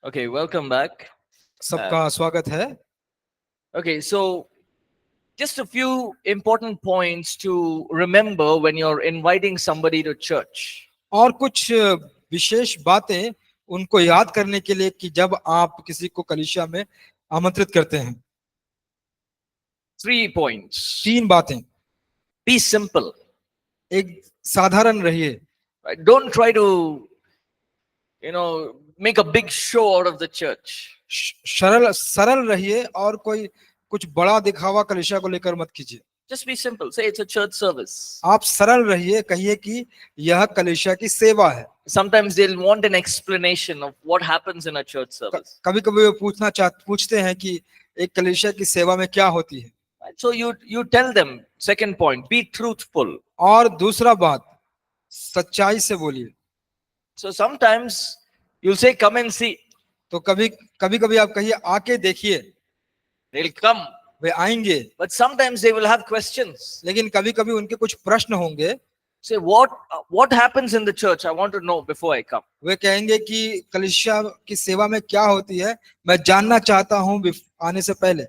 Okay, welcome back. सबका स्वागत है। Okay, so just a few important points to remember when you're inviting somebody to church. और कुछ विशेष बातें उनको याद करने के लिए कि जब आप किसी को कलीसिया में आमंत्रित करते हैं। 3 points. 3 बातें। Be simple. एक, साधारण रहिए। Right? Don't try to, make a big show out of the church. सरल सरल रहिए और कोई कुछ बड़ा दिखावा कलीसिया को लेकर मत कीजिए। Just be simple. Say it's a church service. आप सरल रहिए, कहिए कि यह कलीसिया की सेवा है। Sometimes they'll want an explanation of what happens in a church service. कभी कभी वो पूछते हैं कि एक कलीसिया की सेवा में क्या होती है। Right? So you tell them. Second point, be truthful. और दूसरा बात, सच्चाई से बोलिए। So sometimes you'll say, come and see. तो कभी कभी आप कहिए आके देखिए। They'll come. वे आएंगे, But sometimes they will have questions. लेकिन कभी कभी उनके कुछ प्रश्न होंगे। Say, what happens in the church? I want to know before I come. वे कहेंगे कि कलीसिया की सेवा में क्या होती है, मैं जानना चाहता हूं आने से पहले।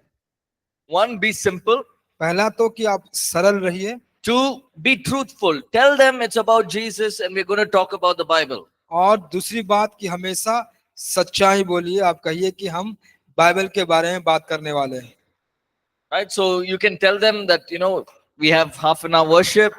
One, be simple. पहला तो कि आप सरल रहिए। Two, be truthful. Tell them it's about Jesus and we're going to talk about the Bible. और दूसरी बात कि हमेशा सच्चाई बोलिए। आप कहिए कि हम बाइबल के बारे में बात करने वाले हैं। Right? So you can tell them that, we have half an hour worship.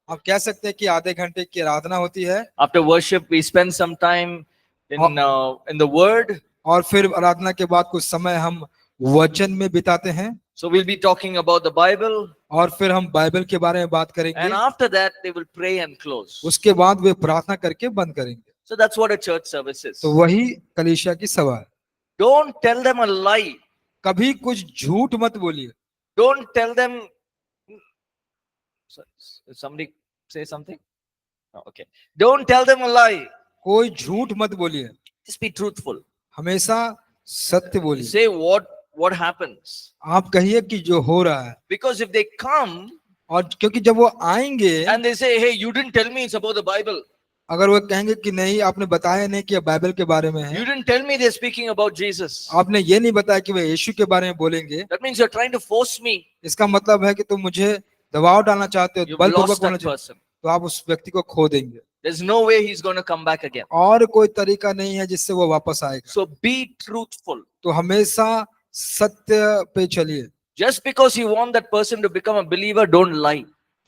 आप कह सकते हैं कि आधे घंटे की आराधना होती है। After worship, we spend some time in the Word. और फिर आराधना के बाद कुछ समय हम वचन में बिताते हैं। So we'll be talking about the Bible. और फिर हम बाइबल के बारे में बात करेंगे। And after that, they will pray and close. उसके बाद वे प्रार्थना करके बंद करेंगे। So that's what a church service is. तो वही कलीसिया की सेवा है। Don't tell them a lie. कभी कुछ झूठ मत बोलिए। Don't tell them. Somebody say something? Oh, okay. Don't tell them a lie. कोई झूठ मत बोलिए। Just be truthful. हमेशा सत्य बोलिए। Say what happens. आप कहिए कि जो हो रहा है। Because if they come और क्योंकि जब वो आएंगे and they say, hey, you didn't tell me it's about the Bible. अगर वो कहेंगे कि नहीं आपने बताया नहीं कि बाइबल के बारे में है। You didn't tell me they're speaking about Jesus. आपने ये नहीं बताया कि वे यीशु के बारे में बोलेंगे। That means you're trying to force me. इसका मतलब है कि तुम मुझे दबाव डालना चाहते हो, You've बलपूर्वक lost बोलना that चाहते person. हो, तो आप उस व्यक्ति को खो देंगे। There's no way he's going to come back again. और कोई तरीका नहीं है जिससे वो वापस आएगा। So be truthful. तो हमेशा सत्य पे चलिए। Just because you want that person to become a believer, don't lie.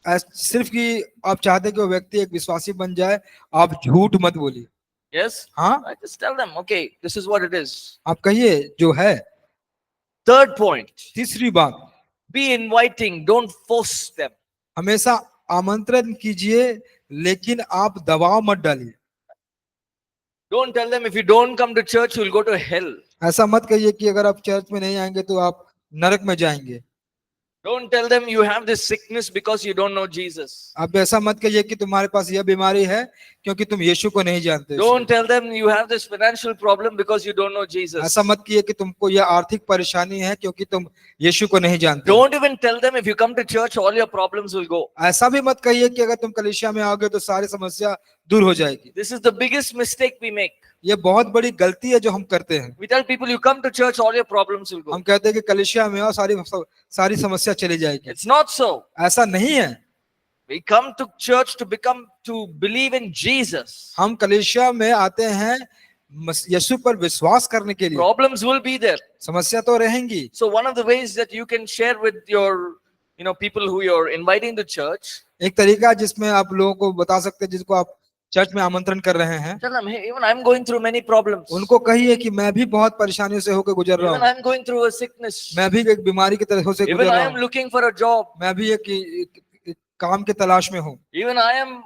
सिर्फ कि आप चाहते कि वो व्यक्ति एक विश्वासी बन जाए, आप झूठ मत बोलिए। Yes? हाँ, I just tell them, okay, this is what it is. आप कहिए जो है। Third point, तीसरी बात, be inviting, don't force them. हमेशा आमंत्रण कीजिए लेकिन आप दबाव मत डालिए। Don't tell them if you don't come to church, you'll go to hell. ऐसा मत कहिए कि अगर आप चर्च में नहीं आएंगे तो आप नरक में जाएंगे। Don't tell them you have this sickness because you don't know Jesus. आप ऐसा मत कहिए कि तुम्हारे पास यह बीमारी है क्योंकि तुम यीशु को नहीं जानते। Don't tell them you have this financial problem because you don't know Jesus. ऐसा मत कीजिए कि तुमको यह आर्थिक परेशानी है क्योंकि तुम यीशु को नहीं जानते। Don't even tell them if you come to church, all your problems will go. ऐसा भी मत कहिए कि अगर तुम कलीसिया में आओगे तो सारी समस्या दूर हो जाएगी। This is the biggest mistake we make. ये बहुत बड़ी गलती है जो हम करते हैं। We tell people you come to church, all your problems will go. हम कहते हैं कि कलीसिया में आओ, सारी समस्या चली जाएगी। It's not so. ऐसा नहीं है। We come to church to believe in Jesus. हम कलीसिया में आते हैं यीशु पर विश्वास करने के लिए। Problems will be there. समस्या तो रहेंगी। So one of the ways that you can share with your, people who you're inviting to church. एक तरीका जिसमें आप लोगों को बता सकते हैं जिसको आप चर्च में आमंत्रण कर रहे हैं। Tell them, hey, even I'm going through many problems. उनको कहिए कि मैं भी बहुत परेशानियों से होकर गुजर रहा Even हूँ। I'm going through a sickness. मैं भी एक बीमारी की तरह से Even गुजर I रहा am हूँ। looking for a job. मैं भी एक काम की तलाश में हूँ। Even I am,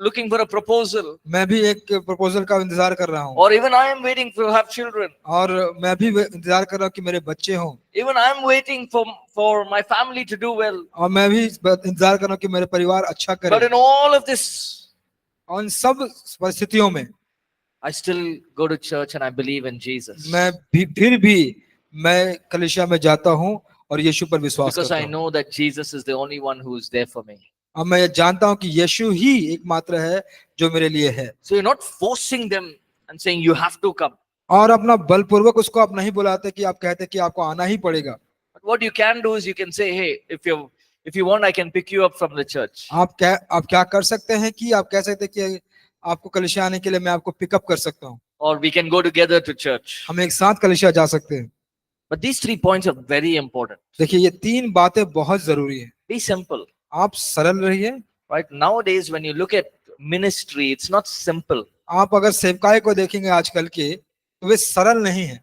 looking for a proposal. मैं भी एक प्रपोजल का इंतजार कर रहा हूँ। Or even I am waiting to have children. और मैं भी इंतजार कर रहा हूँ कि मेरे बच्चे हों। Even I am waiting for my family to do well. और मैं भी इंतजार कर रहा हूँ कि मेरे परिवार अच्छा करे। But in all of this, उन सब परिस्थितियों में I still go to church and I believe in Jesus. फिर भी मैं कलीसिया में जाता हूँ और यीशु पर विश्वास Because करता I हूँ। know that Jesus is the only one who is there for me. अब मैं ये जानता हूँ कि यीशु ही एकमात्र है जो मेरे लिए है। So you're not forcing them and saying you have to come. और अपना बलपूर्वक उसको आप नहीं बुलाते कि आप कहते कि आपको आना ही पड़ेगा। But what you can do is you can say, hey, if you want, I can pick you up from the church. आप क्या कर सकते हैं कि आप कह सकते हैं कि आपको कलीसिया आने के लिए मैं आपको पिकअप कर सकता हूँ, Or we can go together to church. हम एक साथ कलीसिया जा सकते हैं। But these 3 points are very important. देखिए ये 3 बातें बहुत जरूरी है। Be simple. आप सरल रहिए। Right? Nowadays, when you look at ministry, it's not simple. आप अगर सेवकाई को देखेंगे आजकल के तो वे सरल नहीं है।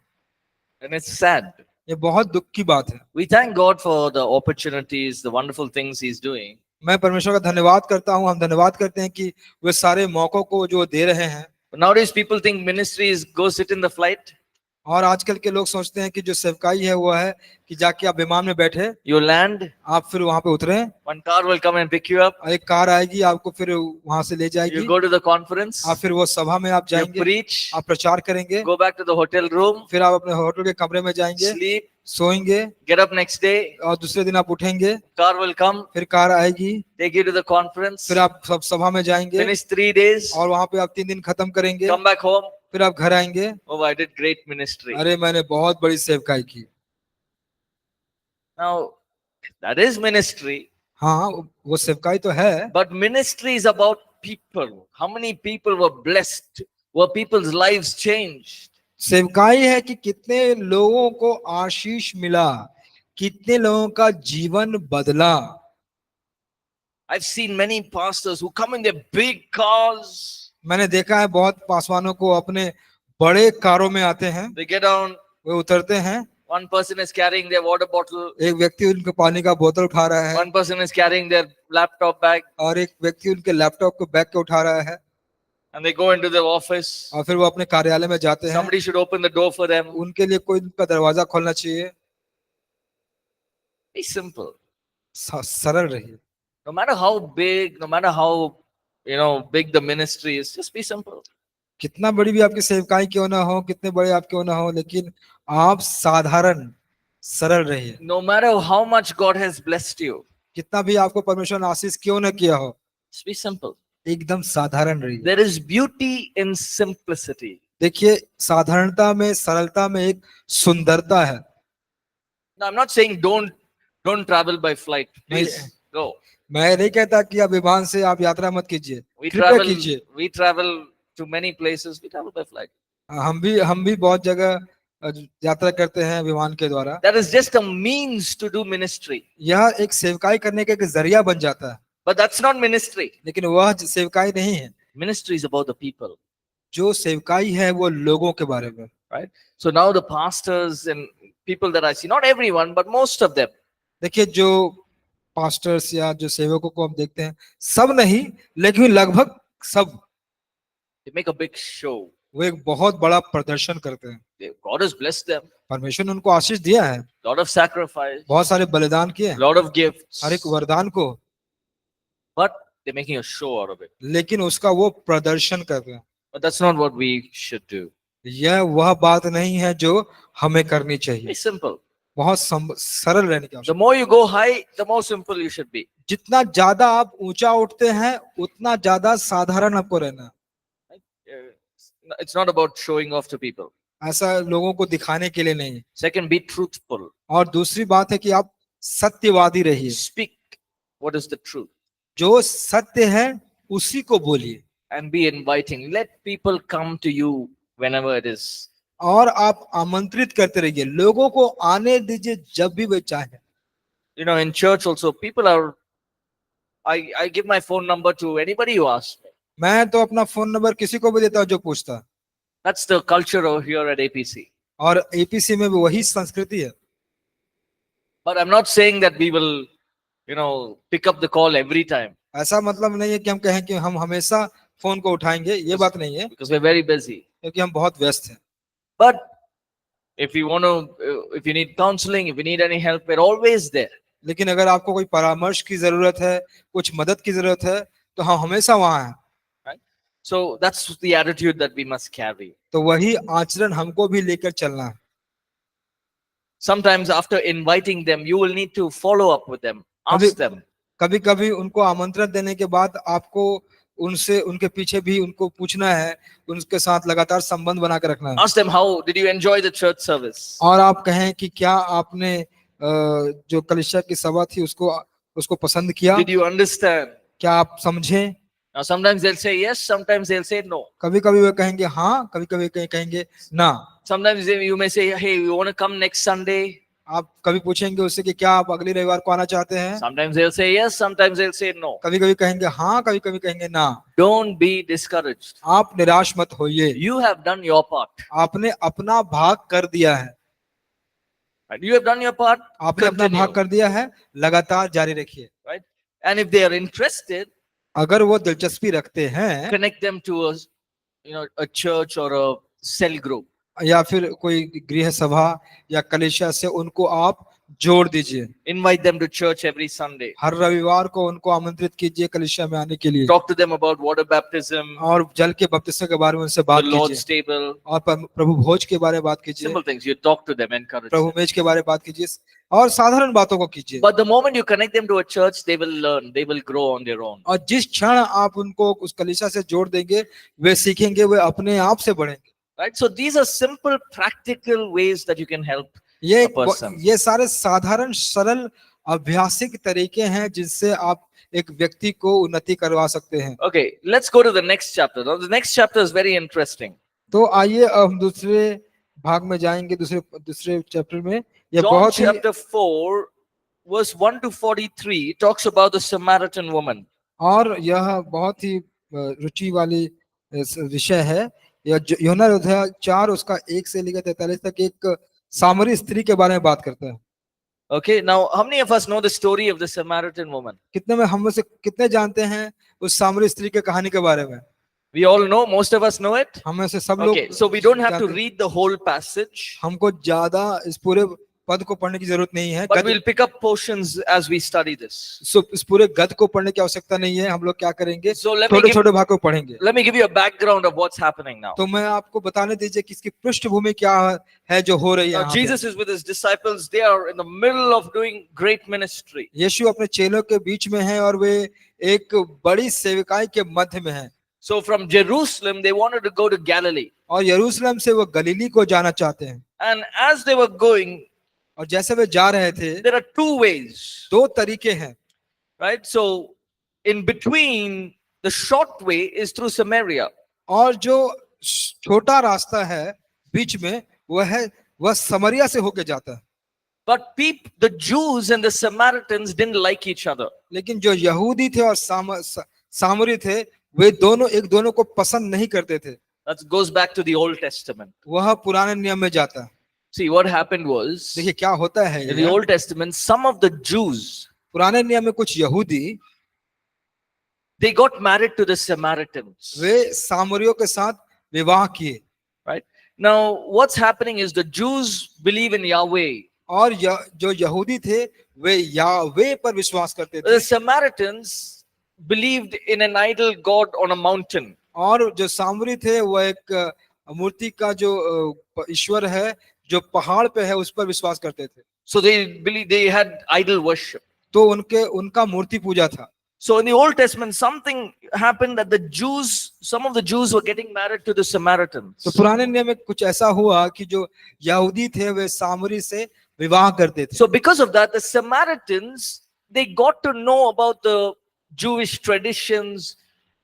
And it's sad. ये बहुत दुख की बात है। We thank God for the opportunities, the wonderful things He's doing. मैं परमेश्वर का धन्यवाद करता हूँ, हम धन्यवाद करते हैं कि वे सारे मौकों को जो दे रहे हैं। But nowadays, people think ministry is go sit in the flight. और आजकल के लोग सोचते हैं कि जो सेवकाई है वो है कि जाके आप विमान में बैठे, You land, आप फिर वहां पे उतरे, one car will come and pick you up. और एक कार आएगी आपको फिर वहां से ले जाएगी, You go to the conference, आप फिर वो सभा में आप you जाएंगे, preach, आप प्रचार करेंगे, go back to the hotel room, फिर आप अपने होटल के कमरे में जाएंगे, sleep, सोएंगे, get up next day, और दूसरे दिन आप उठेंगे, car will come, फिर कार आएगी, take you to the conference, फिर आप सब सभा में जाएंगे, finish 3 days, और वहां पे आप 3 दिन खत्म करेंगे, come back home. फिर आप घर आएंगे, Oh, I did great ministry. अरे मैंने बहुत बड़ी सेवकाई की। Now, that is ministry, हाँ वो सेवकाई तो है, but ministry is about people. How many people were blessed? Were people's lives changed? सेवकाई है कि कितने लोगों को आशीष मिला, कितने लोगों का जीवन बदला। I've seen many pastors who come in their big cars. मैंने देखा है बहुत पासवानों को अपने बड़े कारों में आते हैं, They get down. वे उतरते हैं, One person is carrying their water bottle. एक व्यक्ति उनके पानी का बोतल उठा रहा है, One person is carrying their laptop bag, और एक व्यक्ति उनके लैपटॉप को बैग के उठा रहा है, and they go into their office. और फिर वो अपने कार्यालय में जाते हैं। Somebody should open the door for them. उनके लिए कोई उनका दरवाजा खोलना चाहिए। Be simple. सरल रहिए। No matter how big, no matter how big the ministry is, just be simple. कितना बड़ी भी आपकी सेवकाई क्यों ना हो, कितने बड़े आप क्यों ना हो, लेकिन आप साधारण सरल रहिए। No matter how much God has blessed you, कितना भी आपको परमेश्वर ने आशीष क्यों ना किया हो, just be simple. एकदम साधारण रहिए। There is beauty in simplicity. देखिए साधारणता में, सरलता में एक सुंदरता है। Now, I'm not saying don't travel by flight. Please go. मैं नहीं कहता कि आप विमान से आप यात्रा मत कीजिए, We कृपया travel. कीजिए। We travel to many places. We travel by flight. हम भी बहुत जगह यात्रा करते हैं विमान के द्वारा। That is just a means to do ministry. यह एक सेवकाई करने का एक जरिया बन जाता है, But that's not ministry. लेकिन वह सेवकाई नहीं है। Ministry is about the people. जो सेवकाई है वो लोगों के बारे में। Right? So now the pastors and people that I see, not everyone, but most of them, देखिए जो पास्टर्स या जो सेवकों को हम देखते हैं, सब नहीं लेकिन लगभग सब, they make a big show. वो एक बहुत बड़ा प्रदर्शन करते हैं। God has blessed them. परमेश्वर ने उनको आशीष दिया है, Lot of sacrifice, बहुत सारे बलिदान किए हैं, lot of gifts, हर एक वरदान को, but they're making a show out of it. लेकिन उसका वो प्रदर्शन करते हैं। But that's not what we should do. यह वह बात नहीं है जो हमें करनी Be चाहिए। simple. बहुत सरल रहने की The आवश्यकता। more you go high, the more simple you should be. जितना ज्यादा आप ऊंचा उठते हैं उतना ज्यादा साधारण आपको रहना है। It's not about showing off to people. ऐसा लोगों को दिखाने के लिए नहीं। Second, be truthful. और दूसरी बात है कि आप सत्यवादी रहिए। Speak what is the truth जो सत्य है उसी को बोलिए, and be inviting. Let people come to you whenever it is. और आप आमंत्रित करते रहिए, लोगों को आने दीजिए जब भी वे चाहे। In church also, people are. I give my phone number to anybody who asks me. मैं तो अपना फोन नंबर किसी को भी देता हूँ जो पूछता है। That's the culture over here at APC. और एपीसी में भी वही संस्कृति है। But I'm not saying that we will, pick up the call every time ऐसा मतलब नहीं है कि हम कहें कि हम हमेशा फोन को उठाएंगे, ये बात नहीं है, because we're very busy. क्योंकि हम बहुत व्यस्त हैं। But if you if you need counseling, if you need any help, we're always there. लेकिन अगर आपको कोई परामर्श की जरूरत है, कुछ मदद की जरूरत है, तो हम हमेशा वहां हैं। So that's the attitude that we must carry. तो वही आचरण हमको भी लेकर चलना है। Sometimes after inviting them, you will need to follow up with them, ask them. कभी कभी उनको आमंत्रण देने के बाद आपको उनसे उनके पीछे भी उनको पूछना है, उनके साथ लगातार संबंध बना के रखना है। Ask them, how did you enjoy the church service? और आप कहें कि क्या आपने जो कलीसिया की सभा थी उसको पसंद किया, Did you understand? क्या आप समझे? Now, sometimes they'll say yes, sometimes they'll say no. कभी कभी वे कहेंगे हाँ, कभी कभी कहेंगे ना। Sometimes you may say, hey, you want to come next Sunday? आप कभी पूछेंगे उससे कि क्या आप अगले रविवार को आना चाहते हैं? Sometimes they'll say yes, sometimes they'll say no. कभी कभी कहेंगे हाँ, कभी कभी कहेंगे ना। Don't be discouraged. आप निराश मत होइए, You have done your part. आपने अपना भाग कर दिया है, Right? You have done your part. आपने अपना Continue. भाग कर दिया है, लगातार जारी रखिए। Right? And if they are interested, अगर वो दिलचस्पी रखते हैं connect them to a church or a cell group. या फिर कोई गृह सभा या कलीसिया से उनको आप जोड़ दीजिए। Invite them to church every Sunday. हर रविवार को उनको आमंत्रित कीजिए कलीसिया में आने के लिए, Talk to them about water baptism, और जल के बपतिस्मे के बारे में उनसे बात the Lord's कीजिए, table, और प्रभु भोज के बारे में बात कीजिए, simple things. You talk to them, encourage Prabhu them. मेज के बारे में बात कीजिए, और साधारण बातों को कीजिए। But the moment you connect them to a church, they will learn, they will grow on their own. और जिस क्षण आप उनको उस कलीसिया से जोड़ देंगे, वे सीखेंगे, वे अपने आप से बढ़ेंगे। Right? So these are simple, practical ways that you can help ये a person. ये सारे साधारण सरल अभ्यासिक तरीके हैं जिनसे आप एक व्यक्ति को उन्नति करवा सकते हैं। Okay, let's go to the next chapter. Now, the next chapter is very interesting. तो आइए अब हम दूसरे भाग में जाएंगे, दूसरे चैप्टर में। ये John बहुत ही chapter 4, verse 1 to 43 talks about the Samaritan woman. और यह बहुत ही रुचि वाली विषय है। यूहन्ना अध्याय 4 उसका 1 से लेकर 43 तक एक सामरी स्त्री के बारे में बात करता है। Okay, now how many of us know the story of the Samaritan woman? कितने में हम में से कितने जानते हैं उस सामरी स्त्री के कहानी के बारे में? We all know, most of us know it. हम में से सब लोग Okay, so we don't have to जानते हैं। read the whole passage, हमको ज्यादा इस पूरे पद को पढ़ने की जरूरत नहीं है। but we'll pick up portions as we study this. इस पूरे गद को पढ़ने की आवश्यकता नहीं है। हम लोग क्या करेंगे, So let me छोटे give, छोटे भाग को पढ़ेंगे। let me give you a background of what's happening now. तो मैं आपको बताने दीजिए कि इसकी पृष्ठभूमि क्या है जो हो रही है। Now, यहाँ पे। Jesus is with his disciples. They are in the middle of doing great ministry. यीशु अपने चेलों के बीच में है और वे एक बड़ी सेविकाई के मध्य में है। So from Jerusalem, they wanted to go to Galilee. और यरूशलेम से वो गलीली को जाना चाहते हैं। And as they were going, और जैसे वे जा रहे थे, there are two ways, दो तरीके हैं। right? So in between, the short way is through Samaria. और जो छोटा रास्ता है बीच में, वह समरिया से होके जाता है। But the Jews and the Samaritans didn't like each other. लेकिन जो यहूदी थे और सामरी थे, वे दोनों एक दोनों को पसंद नहीं करते थे। That goes back to the Old Testament. वह पुराने नियम में जाता है। See, what happened was, देखिए क्या होता है, in the Old Testament, some of the Jews, पुराने नियम में कुछ यहूदी they got married to the Samaritans. वे सामरियों के साथ विवाह किए। Right? Now, what's happening is the Jews believe in Yahweh. और जो यहूदी थे वे यावे पर विश्वास करते थे। The Samaritans believed in an idol god on a mountain. और जो सामरी थे वह एक मूर्ति का जो ईश्वर है जो पहाड़ पे है उस पर विश्वास करते थे। So they believe they had idol worship. तो उनका मूर्ति पूजा था। So in the Old Testament, something happened that some of the Jews were getting married to the Samaritans. तो पुराने नियम में कुछ ऐसा हुआ कि जो यहूदी थे वे सामरी से विवाह करते थे। So because of that, the Samaritans, they got to know about the Jewish traditions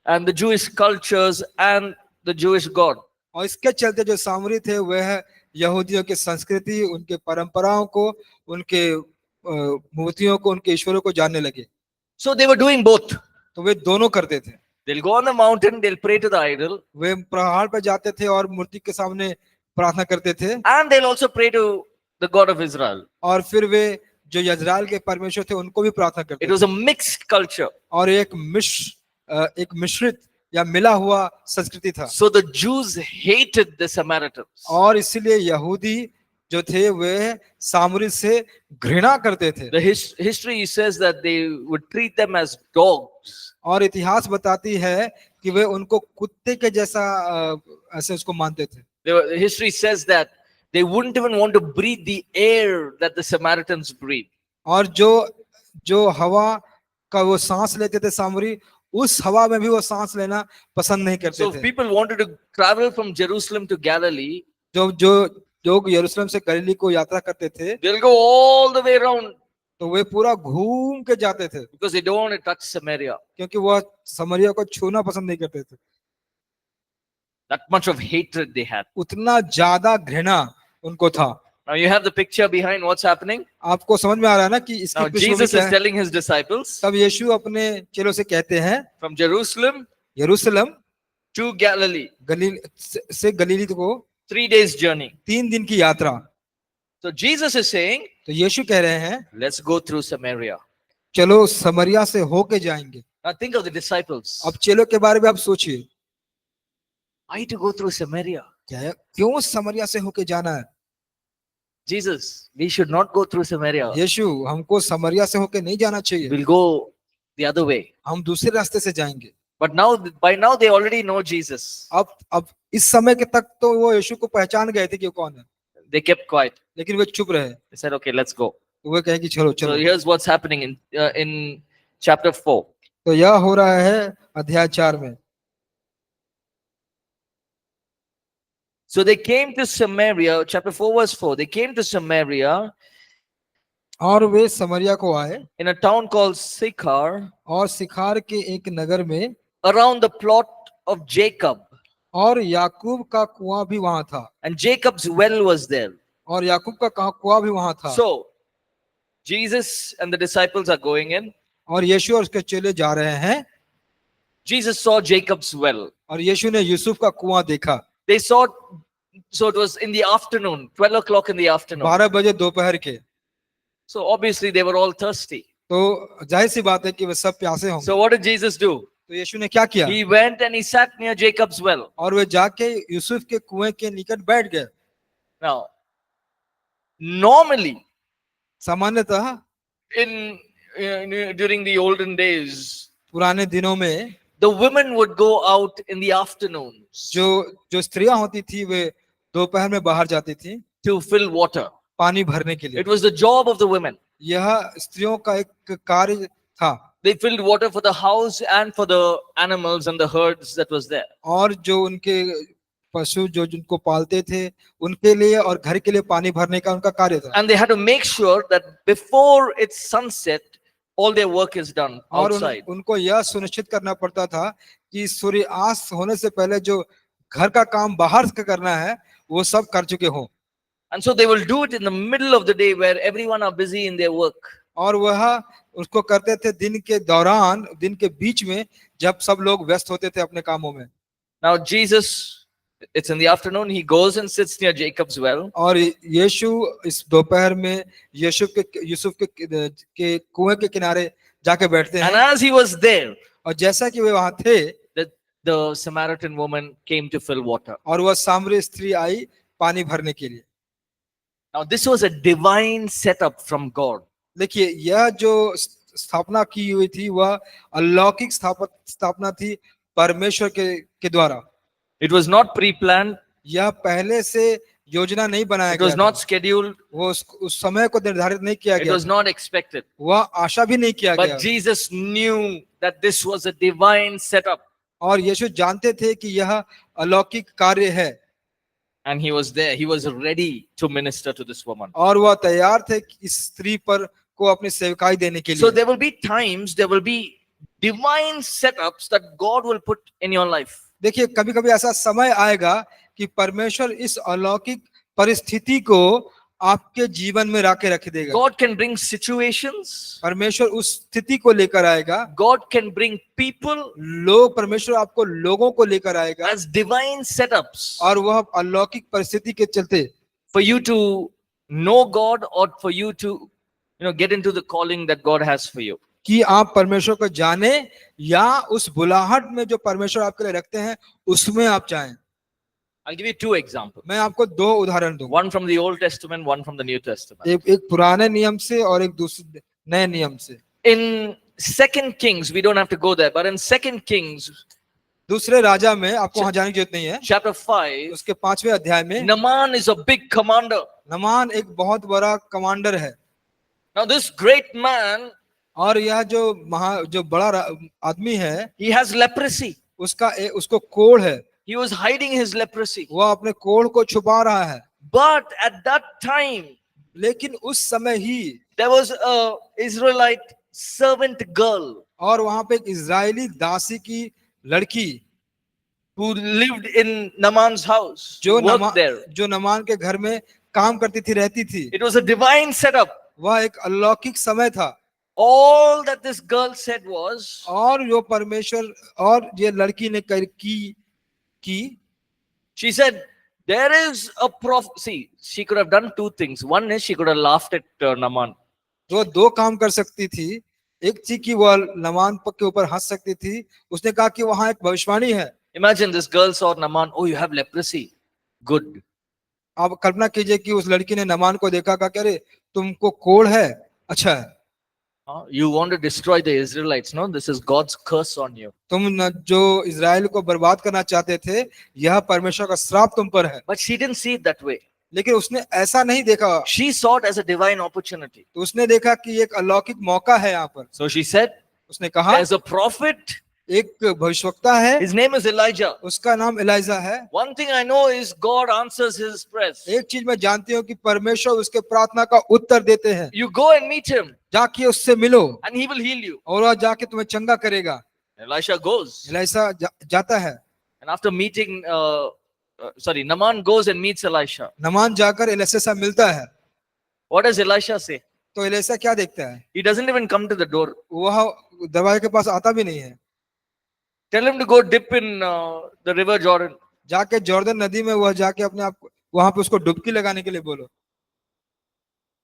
and the Jewish cultures and the Jewish God. और इसके चलते जो सामरी थे वह यहूदियों की संस्कृति, उनके परंपराओं को, उनके मूर्तियों को, उनके ईश्वरों को जानने लगे। So they were doing both. तो वे दोनों करते थे। They'll go on the mountain, they'll pray to the idol, वे पहाड़ पर जाते थे और मूर्ति के सामने प्रार्थना करते थे। and they'll also pray to the God of Israel. और फिर वे जो इजराइल के परमेश्वर थे उनको भी प्रार्थना करते It was a mixed culture. और एक मिश्रित या मिला हुआ संस्कृति था। So the Jews hated the Samaritans. और इसीलिए यहूदी जो थे वे सामरी से घृणा करते थे। The history says that they would treat them as dogs. और इतिहास बताती है कि वे उनको कुत्ते के जैसा ऐसे उसको मानते थे। The history says that they wouldn't even want to breathe the air that the Samaritans breathe. और जो हवा का वो सांस लेते थे सामरी, उस हवा में भी वो सांस लेना पसंद नहीं करते So if थे। people wanted to travel from Jerusalem to Galilee, जो जो जो यरूशलेम से गलीली को यात्रा करते थे, they'll go all the way around तो वे पूरा घूम के जाते थे, because they don't want to touch Samaria. क्योंकि वह समरिया को छूना पसंद नहीं करते थे। That much of hatred they had. उतना ज्यादा घृणा उनको था। Now you have the picture behind what's happening. आपको समझ में आ रहा है ना कि इसकी Now पृष्ठभूमि Jesus क्या is है? telling his disciples तब यीशु अपने चेलों से कहते हैं, from Jerusalem यरूशलेम to Galilee, गलील से गलीली को 3 days journey. 3 दिन की यात्रा। So Jesus is saying, तो यीशु कह रहे हैं, let's go through Samaria. चलो समरिया से होके जाएंगे। Now think of the disciples. अब चेलों के बारे में आप सोचिए, Why to go through Samaria? क्यों समरिया से होके जाना है? Jesus, we should not go through Samaria. यीशु, हमको समरिया से होके नहीं जाना चाहिए, We'll go the other way. हम दूसरे रास्ते से जाएंगे। But now, by now, they already know Jesus. अब इस समय के तक तो वो यीशु को पहचान गए थे कि वो कौन है, They kept quiet. लेकिन वे चुप रहे। They said, "Okay, let's go." तो वे कहे कि चलो So चलो। here's what's happening in chapter 4. तो यह हो रहा है अध्याय 4 में। So they came to Samaria, chapter 4, verse 4. They came to Samaria और वे समरिया को आए in a town called Sychar, और सिखार के एक नगर में, around the plot of Jacob. और याकूब का कुआं भी वहां था, And Jacob's well was there. और याकूब का कुआं भी वहां था। So Jesus and the disciples are going in. और यीशु और उसके चेले जा रहे हैं, Jesus saw Jacob's well. और यीशु ने यूसुफ का कुआं देखा। They saw, so it was in the afternoon, 12 o'clock in the afternoon. 12 बजे दोपहर के। So obviously they were all thirsty. तो जाहिर सी बात है कि वे सब प्यासे होंगे। So what did Jesus do? तो यीशु ने क्या किया? He went and he sat near Jacob's well. और वे जाके यूसुफ के कुएं के निकट बैठ गए। Now, normally सामान्यतः during the olden days, पुराने दिनों में the women would go out in the afternoons जो स्त्रियां होती थी वे दोपहर में बाहर जाती थी to fill water. पानी भरने के लिए। It was the job of the women. यह स्त्रियों का एक कार्य था। They filled water for the house and for the animals and the herds that was there. और जो उनके पशु जो जिनको पालते थे उनके लिए और घर के लिए पानी भरने का उनका कार्य था। And they had to make sure that before it's sunset, all their work is done और outside. उनको यह सुनिश्चित करना पड़ता था कि सूर्यास्त होने से पहले जो घर का काम बाहर का करना है वो सब कर चुके हों। And so they will do it in the middle of the day where everyone are busy in their work. और वह उसको करते थे दिन के दौरान, दिन के बीच में, जब सब लोग व्यस्त होते थे अपने कामों में। Now Jesus, it's in the afternoon, he goes and sits near Jacob's well. और यीशु इस दोपहर में यूसुफ के कुएं के किनारे जाके बैठते And हैं। as he was there, और जैसा कि वे वहां थे, the Samaritan woman came to fill water. और वह सामरी स्त्री आई पानी भरने के लिए। Now this was a divine setup from God. देखिए, यह जो स्थापना की हुई थी वह अलौकिक स्थापना थी परमेश्वर के द्वारा। It was not pre-planned. यह पहले से योजना नहीं बनाया It गया was था। not scheduled. वो उस समय को निर्धारित नहीं किया It गया was था। not expected. वह आशा भी नहीं किया But गया। Jesus knew that this was a divine setup. और यीशु जानते थे कि यह अलौकिक कार्य है। And he was there. He was ready to minister to this woman. और वह तैयार थे कि इस स्त्री पर को अपनी सेवकाई देने के So लिए। there will be times, there will be divine setups that God will put in your life. देखिए, कभी कभी ऐसा समय आएगा कि परमेश्वर इस अलौकिक परिस्थिति को आपके जीवन में रख देगा। God can bring situations. परमेश्वर उस स्थिति को लेकर आएगा। God can bring people परमेश्वर आपको लोगों को लेकर आएगा as divine setups और वह अलौकिक परिस्थिति के चलते for you to know God or for you to get into the calling that God has for you. कि आप परमेश्वर को जाने या उस बुलाहट में जो परमेश्वर आपके लिए रखते हैं उसमें आप जाएं। I'll give you 2 examples. मैं आपको 2 उदाहरण दूंगा। One from the Old Testament, one from the New Testament. एक पुराने नियम से और एक दूसरे नए नियम से। In 2 Kings, we don't have to go there, but in 2 Kings, दूसरे राजा में आपको वहां जाने की जरूरत नहीं है। chapter 5, उसके 5वें अध्याय में Naaman is a big commander. नमान एक बहुत बड़ा कमांडर है। Now this great man और यह जो बड़ा आदमी है, he has leprosy. उसको कोढ़ है, He was hiding his leprosy. वह अपने कोढ़ को छुपा रहा है। But at that time, लेकिन उस समय ही there was a Israelite servant girl और वहां पे एक इजरायली दासी की लड़की who lived in Naaman's house, जो worked there. नमान के घर में काम करती थी, रहती थी। It was a divine setup. वह एक अलौकिक समय था। All that this girl said was, और जो परमेश्वर और ये लड़की ने की she said, there is a prophecy. She could have done two things. One is she could have laughed at Naaman. जो दो काम कर सकती थी, एक थी कि वह नमान के ऊपर हंस सकती थी। उसने कहा कि वहां एक भविष्यवाणी है। Imagine this girl saw Naaman, oh, you have leprosy. Good. आप कल्पना कीजिए कि उस लड़की ने नमान को देखा, कहा अरे तुमको कोढ़ है, अच्छा है। You want to destroy the Israelites, no? This is God's curse on you. तुम जो इजराइल को बर्बाद करना चाहते थे, यह परमेश्वर का श्राप तुम पर है। But she didn't see it that way. लेकिन उसने ऐसा नहीं देखा। She saw it as a divine opportunity. तो उसने देखा कि एक अलौकिक मौका है यहाँ पर। So she said, उसने कहा there's a prophet. एक भविष्यवक्ता है, His name is Elijah. उसका नाम एलिजा है। One thing I know is God answers his prayers. एक चीज मैं जानती हूँ कि परमेश्वर उसके प्रार्थना का उत्तर देते हैं। You go and meet him जाके उससे मिलो and he will heal you. और वह जाके तुम्हें चंगा करेगा। Elisha goes. एलिसा जाता है। And after meeting, Naaman goes and meets Elisha. नमान जाकर एलिसा से मिलता है। What does Elisha say? तो एलिसा क्या देखता है? He doesn't even come to the door. वह दरवाजे के पास आता भी नहीं है। Tell him to go dip in the river Jordan. जाके जॉर्दन नदी में वह जाके अपने आप वहां पे उसको डुबकी लगाने के लिए बोलो।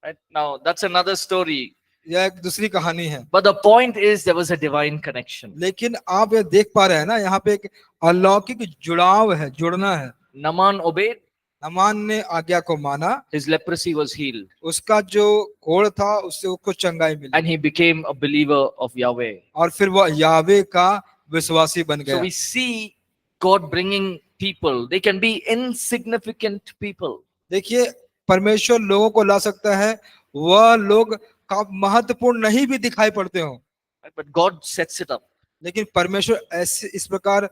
Right now, that's another story. यह एक दूसरी कहानी है। But the point is, there was a divine connection. लेकिन आप ये देख पा रहे हैं ना, यहाँ पे एक अलौकिक जुड़ाव है, जुड़ना है। Naaman obeyed. नमान ने आज्ञा को माना। His leprosy was healed. उसका जो कोढ़ था उससे उसको चंगाई मिली। And he became a believer of Yahweh. और फिर वह यावे का विश्वासी बन गया। So we see God bringing people. They can be insignificant people. देखिए परमेश्वर लोगों को ला सकता है, वह लोग का महत्वपूर्ण नहीं भी दिखाई पड़ते हो, But God sets it up. लेकिन परमेश्वर ऐसे इस प्रकार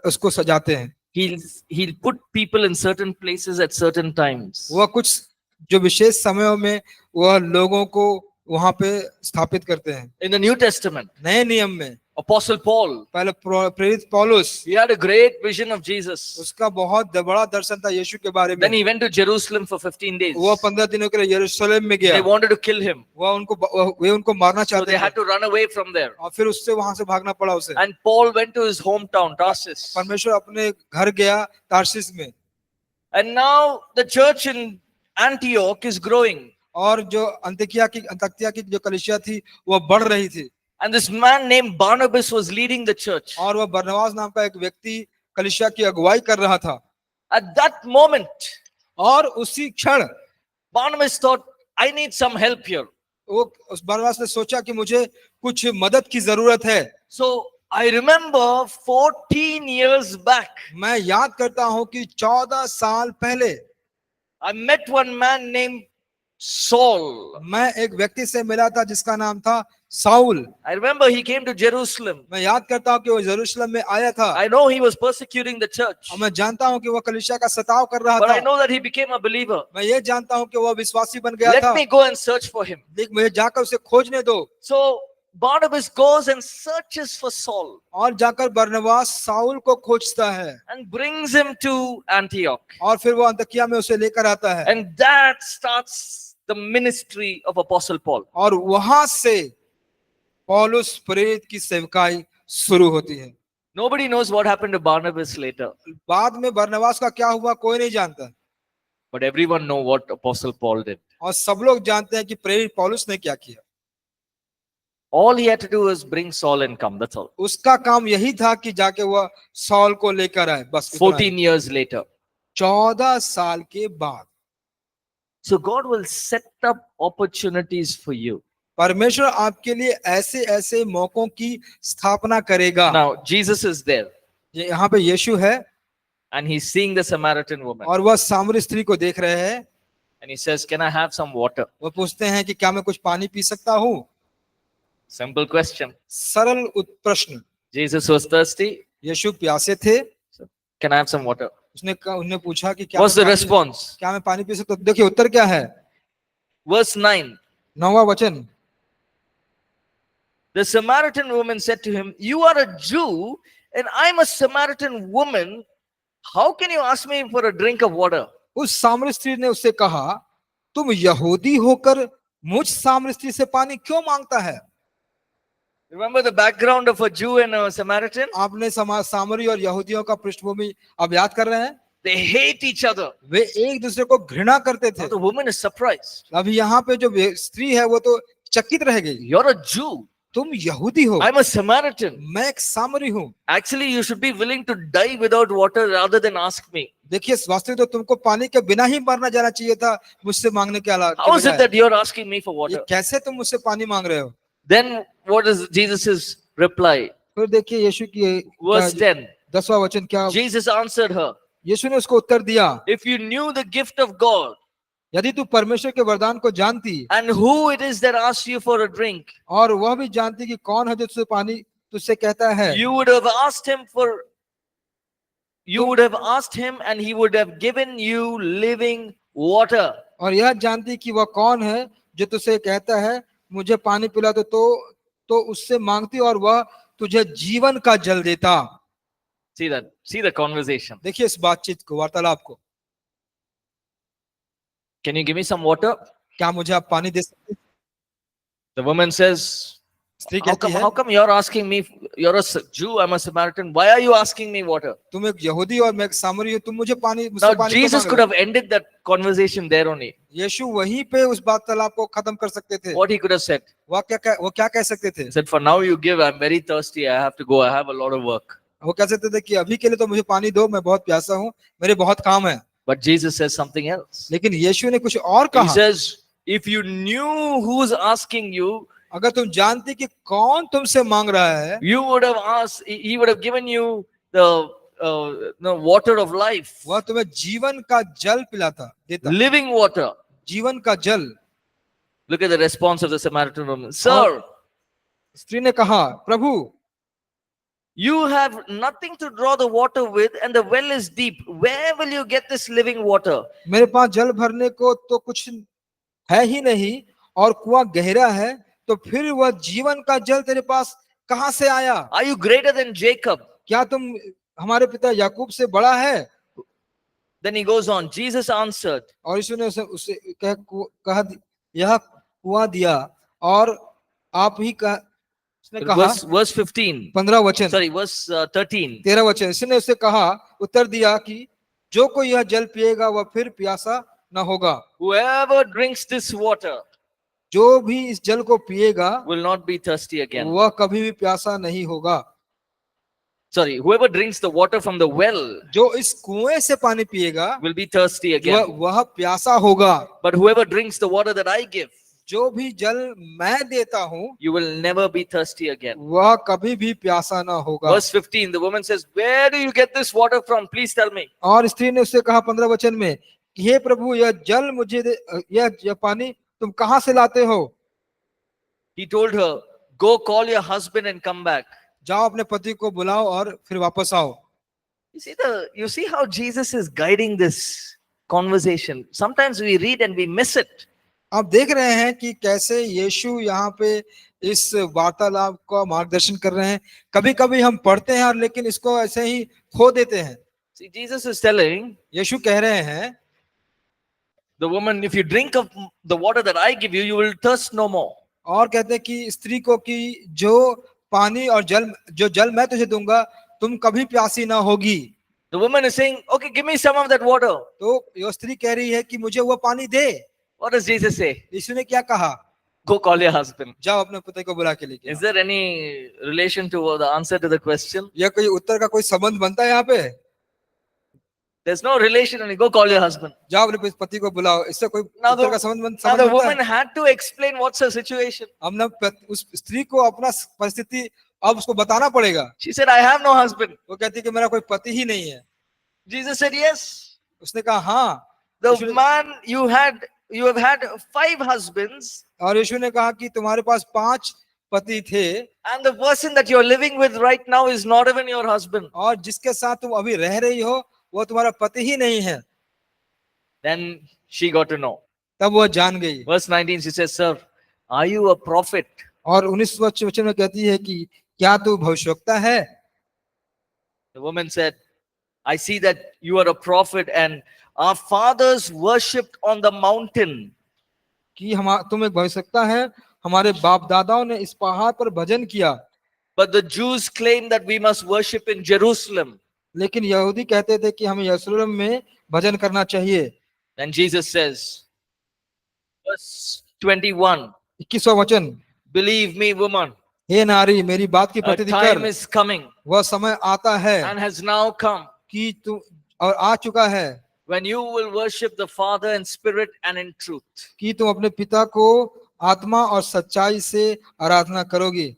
उसको सजाते हैं। He'll put people in certain places at certain times. वह कुछ जो विशेष समयों में वह लोगों को वहां पे स्थापित करते हैं। In the New Testament, नए नियम में Apostle Paul, पहले प्रेरित पौलुस, he had a great vision of Jesus. उसका बहुत बड़ा दर्शन था यीशु के बारे Then में। he went to Jerusalem for 15 days. वह 15 दिनों के लिए यरूशलेम में गया। They wanted to kill him. वे उनको मारना So चाहते they थे had to run away from there. और फिर उससे वहां से भागना पड़ा उसे। And Paul went to his hometown, Tarsus. परमेश्वर अपने घर गया तार्सिस में। And now the church in Antioch is growing. और जो अंताकिया की जो कलीसिया थी वह बढ़ रही थी। And this man named Barnabas was leading the church. और वह बरनबास नाम का एक व्यक्ति कलीसिया की अगुवाई कर रहा था। At that moment, और उसी क्षण Barnabas thought, I need some help here. वो उस बरनबास ने सोचा कि मुझे कुछ मदद की जरूरत है। So I remember 14 years back, मैं याद करता हूं कि 14 साल पहले I met one man named Saul. मैं एक व्यक्ति से मिला था जिसका नाम था Saul. I remember he came to Jerusalem. मैं याद करता हूं कि वो यरूशलेम में आया था। I know he was persecuting the church. और मैं जानता हूं कि वह कलीसिया का सताव कर रहा But था। I know that he became a believer. मैं ये जानता हूं कि वह विश्वासी बन गया Let था। me go and search for him. लेकिन मुझे जाकर उसे खोजने दो। So Barnabas goes and searches for Saul और जाकर बरनबास साउल को खोजता है and brings him to Antioch. और फिर वो अंताकिया में उसे लेकर आता है। And that starts the ministry of Apostle Paul. और वहां से पौलुस प्रेरित की सेवकाई शुरू होती है। Nobody knows what happened to Barnabas later, बाद में बरनबास का क्या हुआ कोई नहीं जानता, but everyone know what Apostle Paul did. और सब लोग जानते हैं कि प्रेरित पौलुस ने क्या किया। All he had to do was bring Saul and come. That's all. उसका काम यही था कि जाके वह सौल को लेकर आए, बस इतना ही। 14 years later. 14 साल के बाद So God will set up opportunities for you. परमेश्वर आपके लिए ऐसे ऐसे मौकों की स्थापना करेगा। Now Jesus is there यहाँ पे यीशु है and he's seeing the Samaritan woman और वह सामरी स्त्री को देख रहे हैं। and he says, "Can I have some water?" वह पूछते हैं कि क्या मैं कुछ पानी पी सकता हूँ? Simple question. सरल प्रश्न। Jesus was thirsty. यीशु प्यासे थे। Can I have some water? उन्हें पूछा कि क्या What's मैं the response? क्या मैं पानी पी सकता हूं? देखिए उत्तर क्या है। Verse 9. 9वां वचन। The Samaritan woman said to him, "You are a Jew, and I'm a Samaritan woman. How can you ask me for a drink of water?" उस सामरी स्त्री ने उससे कहा, तुम यहूदी होकर मुझ सामरी स्त्री से पानी क्यों मांगता है? Remember the background of a Jew and a Samaritan? आपने सामरी और यहूदियों का पृष्ठभूमि अब याद कर रहे हैं। They hate each other. वे एक दूसरे को घृणा करते थे। Now the woman is surprised. अभी यहाँ पे जो स्त्री है वो तो चकित रह गई। You're a Jew. तुम यहूदी हो, I'm a Samaritan. मैं एक सामरी हूँ। Actually, you should be willing to die without water rather than ask me. देखिए वास्तविक तो तुमको पानी के बिना ही मरना जाना चाहिए था मुझसे मांगने के अलावा। How is it that you're asking me for ये water? कैसे तुम मुझसे पानी मांग रहे हो? Then what is Jesus' reply? फिर देखिए यीशु की Verse 10. 10वां वचन क्या। Jesus answered her, यीशु ने उसको उत्तर दिया, "If you knew the gift of God यदि तू परमेश्वर के वरदान को जानती and who it is that asks you for a drink, और वह भी जानती कि कौन है जो तुझसे पानी तुझसे कहता है, you would have asked him and he would have given you living water." और यह जानती कि वह कौन है जो तुझसे कहता है मुझे पानी पिला तो उससे मांगती और वह तुझे जीवन का जल देता। See that? See the conversation. देखिए इस बातचीत को, वार्तालाप को। Can you give me some water? क्या मुझे आप पानी दे सकते हैं? The woman says, स्त्री how कहती है, come you're asking me? You're a Jew, I'm a Samaritan. Why are you asking me water? तुम एक यहूदी और मैं एक सामरी हूँ, तुम मुझे मुझसे Now पानी क्यों Jesus मांग could रहे हो? have ended that conversation there only. यीशु वहीं पे उस वार्तालाप को खत्म कर सकते थे। What he could have said? वो क्या कह सकते थे? He said, "For now you give. I'm very thirsty. I have to go. I have a lot of work." वो कह सकते थे कि अभी के लिए तो मुझे पानी दो, मैं बहुत प्यासा हूँ, मेरे बहुत काम है। But Jesus says something else. लेकिन यीशु ने कुछ और He कहा। says, "If you knew who's asking you, अगर तुम जानती कि कौन तुमसे मांग रहा है, you would have asked. He would have given you the water of life, वह तुम्हें जीवन का जल पिलाता देता। living water." जीवन का जल। Look at the response of the Samaritan woman. "Sir, स्त्री ने कहा, प्रभु you have nothing to draw the water with, and the well is deep. Where will you get this living water?" मेरे पास जल भरने को तो कुछ है ही नहीं और कुआं गहरा है, तो फिर वह जीवन का जल तेरे पास कहां से आया? "Are you greater than Jacob?" क्या तुम हमारे पिता याकूब से बड़ा है? Then he goes on. Jesus answered, और यीशु ने उसे कहा यह कुआं दिया और आप ही का। उसने कहा, verse 15. 15 वचन, Sorry, verse 13. 13 वचन। इसने उसे कहा, उत्तर दिया कि जो कोई यह जल पिएगा वह फिर प्यासा न होगा। "Whoever drinks this water जो भी इस जल को पिएगा will not be thirsty again." वह कभी भी प्यासा नहीं होगा। Sorry, whoever drinks the water from the well जो इस कुएं से पानी पिएगा will be thirsty again. वह प्यासा होगा। But whoever drinks the water that I give, जो भी जल मैं देता हूँ you will never be thirsty again. वह कभी भी प्यासा ना होगा। Verse 15, the woman says, "Where do you get this water from? Please tell me." और स्त्री ने उससे कहा 15 वचन में, हे प्रभु यह जल मुझे यह पानी तुम कहां से लाते हो? He told her, "Go call your husband and come back." जाओ अपने पति को बुलाओ और फिर वापस आओ। You see how Jesus is guiding this conversation. Sometimes we read and we miss it. आप देख रहे हैं कि कैसे यीशु यहाँ पे इस वार्तालाप का मार्गदर्शन कर रहे हैं। कभी कभी हम पढ़ते हैं और लेकिन इसको ऐसे ही खो देते हैं। See, Jesus is telling यीशु कह रहे हैं, the woman, "If you drink of the water that I give you, you will thirst no more." और कहते हैं कि स्त्री को कि जो पानी और जो जल मैं तुझे दूंगा तुम कभी प्यासी ना होगी। The woman is saying, "Okay, give me some of that water." तो ये स्त्री कह रही है कि मुझे वो पानी दे। What does Jesus say? यीशु ने क्या कहा? Go call your husband. जाओ अपने पति को बुला के लेके आओ। Is there any relation to the answer to the question? यह कोई उत्तर का कोई संबंध बनता है यहाँ पे? There's no relation. Only go call your husband. जाओ अपने पति को बुलाओ, इससे कोई Now उत्तर का संबंध Now the बनता woman है? had to explain what's her situation. अब ना उस स्त्री को अपना परिस्थिति अब उसको बताना पड़ेगा। She said, "I have no husband." वो कहती है कि मेरा कोई पति ही नहीं है। Jesus said, "Yes." उसने कहा हाँ। The man you have had 5 husbands, और यीशु ने कहा कि तुम्हारे पास 5 पति थे, and the person that you're living with right now is not even your husband, और जिसके साथ तुम अभी रह रही हो वो तुम्हारा पति ही नहीं है, then she got to know. तब वह जान गई। Verse 19, she says, Sir, are you a prophet? और 19 वचन में कहती है कि क्या तू भविष्यवक्ता है? The woman said, I see that you are a prophet, and our fathers worshipped on the mountain. कि हम तुम एक भविष्यवक्ता है, हमारे बाप दादाओं ने इस पहाड़ पर भजन किया, But the Jews claim that we must worship in Jerusalem. लेकिन यहूदी कहते थे कि हमें यरूशलेम में भजन करना चाहिए। Then Jesus says, verse 21, 21वां वचन, Believe me, woman, हे नारी मेरी बात की a प्रतिदिन time कर, is coming वह समय आता है and has now come कि तू और आ चुका है when you will worship the Father in spirit and in truth. कि तुम अपने पिता को आत्मा और सच्चाई से आराधना करोगी,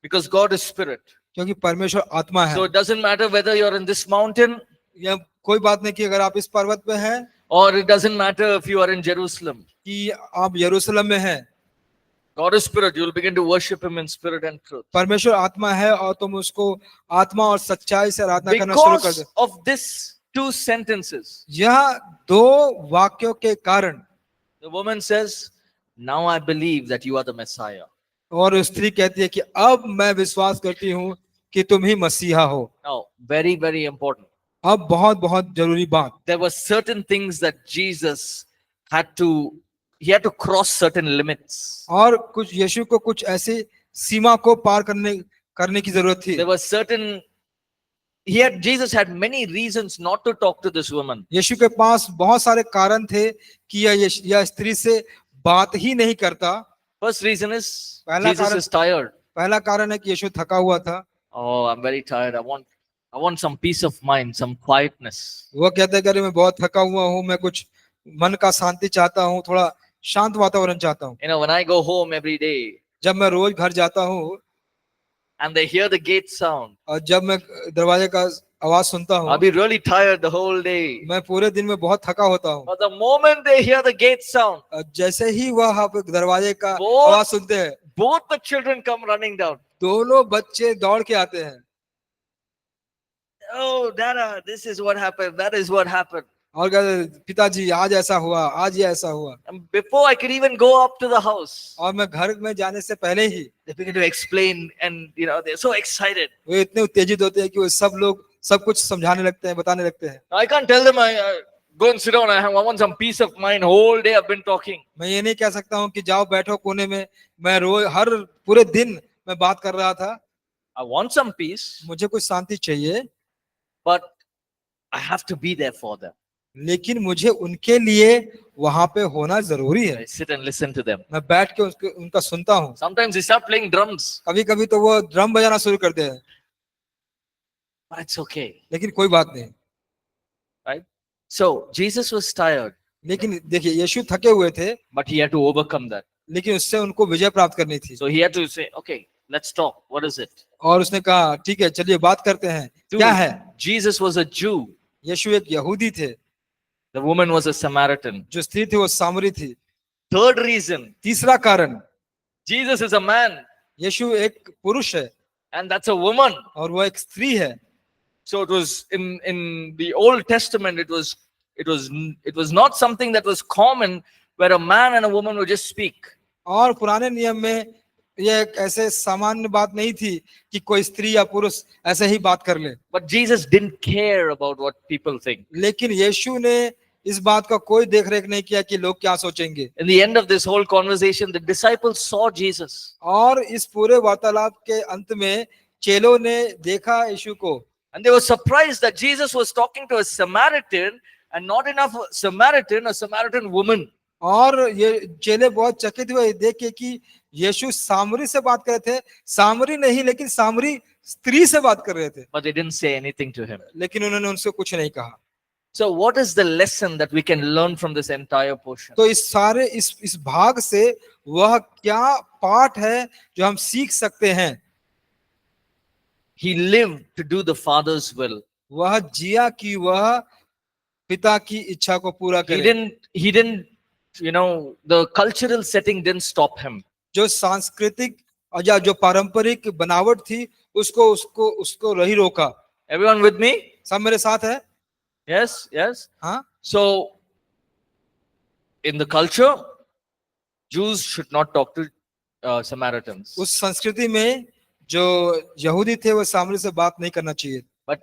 Because God is spirit. क्योंकि परमेश्वर आत्मा है। So it doesn't matter whether you're in this mountain यह कोई बात नहीं कि अगर आप इस पर्वत पे हैं or it doesn't matter if you are in Jerusalem. कि आप यरूशलेम में हैं, God is spirit. You'll begin to worship him in spirit and truth. परमेश्वर आत्मा है और तुम उसको आत्मा और सच्चाई से आराधना करना शुरू कर Because दो। of these two sentences, यह दो वाक्यों के कारण the woman says, Now I believe that you are the Messiah. और स्त्री कहती है कि अब मैं विश्वास करती हूँ कि तुम ही मसीहा हो। Now, very, very important. अब बहुत बहुत जरूरी बात, There were certain things that Jesus had to, he had to cross certain limits. और कुछ यीशु को कुछ ऐसी सीमा को पार करने की जरूरत थी। There were certain, Jesus had many reasons not to talk to this woman. यीशु के पास बहुत सारे कारण थे कि यह स्त्री से बात ही नहीं करता। First reason is, पहला Jesus कारण- is tired. पहला कारण है कि यीशु थका हुआ था। Oh, I'm very tired. I want some peace of mind, some quietness. वो कहते हैं कि अरे मैं बहुत थका हुआ हूँ, मैं कुछ मन का शांति चाहता हूँ, थोड़ा शांत वातावरण चाहता हूँ। You know, when I go home every day जब मैं रोज घर जाता हूँ and they hear the gate sound, और जब मैं दरवाजे का आवाज सुनता I'll हूँ, be really tired the whole day. मैं पूरे दिन में बहुत थका होता हूँ। But the moment they hear the gate sound, और जैसे ही वह दरवाजे का वो- आवाज सुनते हैं, both the children come running down. दोनों बच्चे दौड़ के आते हैं। Oh, Dada, this is what happened. That is what happened. और कहते, पिताजी आज ऐसा हुआ, आज ये ऐसा हुआ। And before I could even go up to the house, और मैं घर में जाने से पहले ही they begin to explain, and they're so excited. वे इतने उत्तेजित होते हैं कि वो सब लोग सब कुछ समझाने लगते हैं, बताने लगते हैं। I can't tell them, I go and sit down. I want some peace of mind. Whole day I've been talking. मैं ये नहीं कह सकता हूँ कि जाओ बैठो कोने में, मैं रोज हर पूरे दिन मैं बात कर रहा था। I want some peace, मुझे कुछ शांति चाहिए, but I have to be there for them. लेकिन मुझे उनके लिए वहां पे होना जरूरी है। I sit and listen to them. मैं बैठ के उनका सुनता हूँ। Sometimes they start playing drums, कभी कभी तो वो ड्रम बजाना शुरू करते हैं, but it's okay. लेकिन कोई बात नहीं। So Jesus was tired, लेकिन देखिए यीशु थके हुए थे, but he had to overcome that. लेकिन उससे उनको विजय प्राप्त करनी थी। So he had to say, okay, let's talk. What is it? और उसने कहा ठीक है चलिए बात करते हैं, Two, क्या है? Jesus was a Jew. यीशु एक यहूदी थे, The woman was a Samaritan. जो स्त्री थी वो सामरी थी। Third reason, तीसरा कारण, Jesus is a man, यीशु एक पुरुष है and that's a woman. और वो एक स्त्री है। So it was in the Old Testament, it was not something that was common where a man and a woman would just speak. और पुराने नियम में यह एक ऐसे सामान्य बात नहीं थी कि कोई स्त्री या पुरुष ऐसे ही बात कर ले। But Jesus didn't care about what people think. लेकिन यीशु ने इस बात का कोई देख रेख नहीं किया कि लोग क्या सोचेंगे। In the end of this whole conversation, the disciples saw Jesus. और इस पूरे वार्तालाप के अंत में चेलों ने देखा यीशु को, And they were surprised that Jesus was talking to a Samaritan and not enough a Samaritan woman. और ये चेले बहुत चकित हुए देख के कि यीशु सामरी से बात कर रहे थे, सामरी नहीं लेकिन सामरी स्त्री से बात कर रहे थे, But they didn't say anything to him. लेकिन उन्होंने उनसे कुछ नहीं कहा। So what is the lesson that we can learn from this entire portion? तो इस सारे इस भाग से वह क्या पाठ है जो हम सीख सकते हैं? He lived to do the Father's will. वह जिया कि वह पिता की इच्छा को पूरा He करे। didn't, the cultural setting didn't stop him. जो सांस्कृतिक और जो पारंपरिक बनावट थी उसको उसको उसको नहीं रोका। Everyone with me? सब मेरे साथ है? Yes, yes. हाँ, So, in the culture, Jews should not talk to Samaritans. उस संस्कृति में जो यहूदी थे वो सामरी से बात नहीं करना चाहिए। But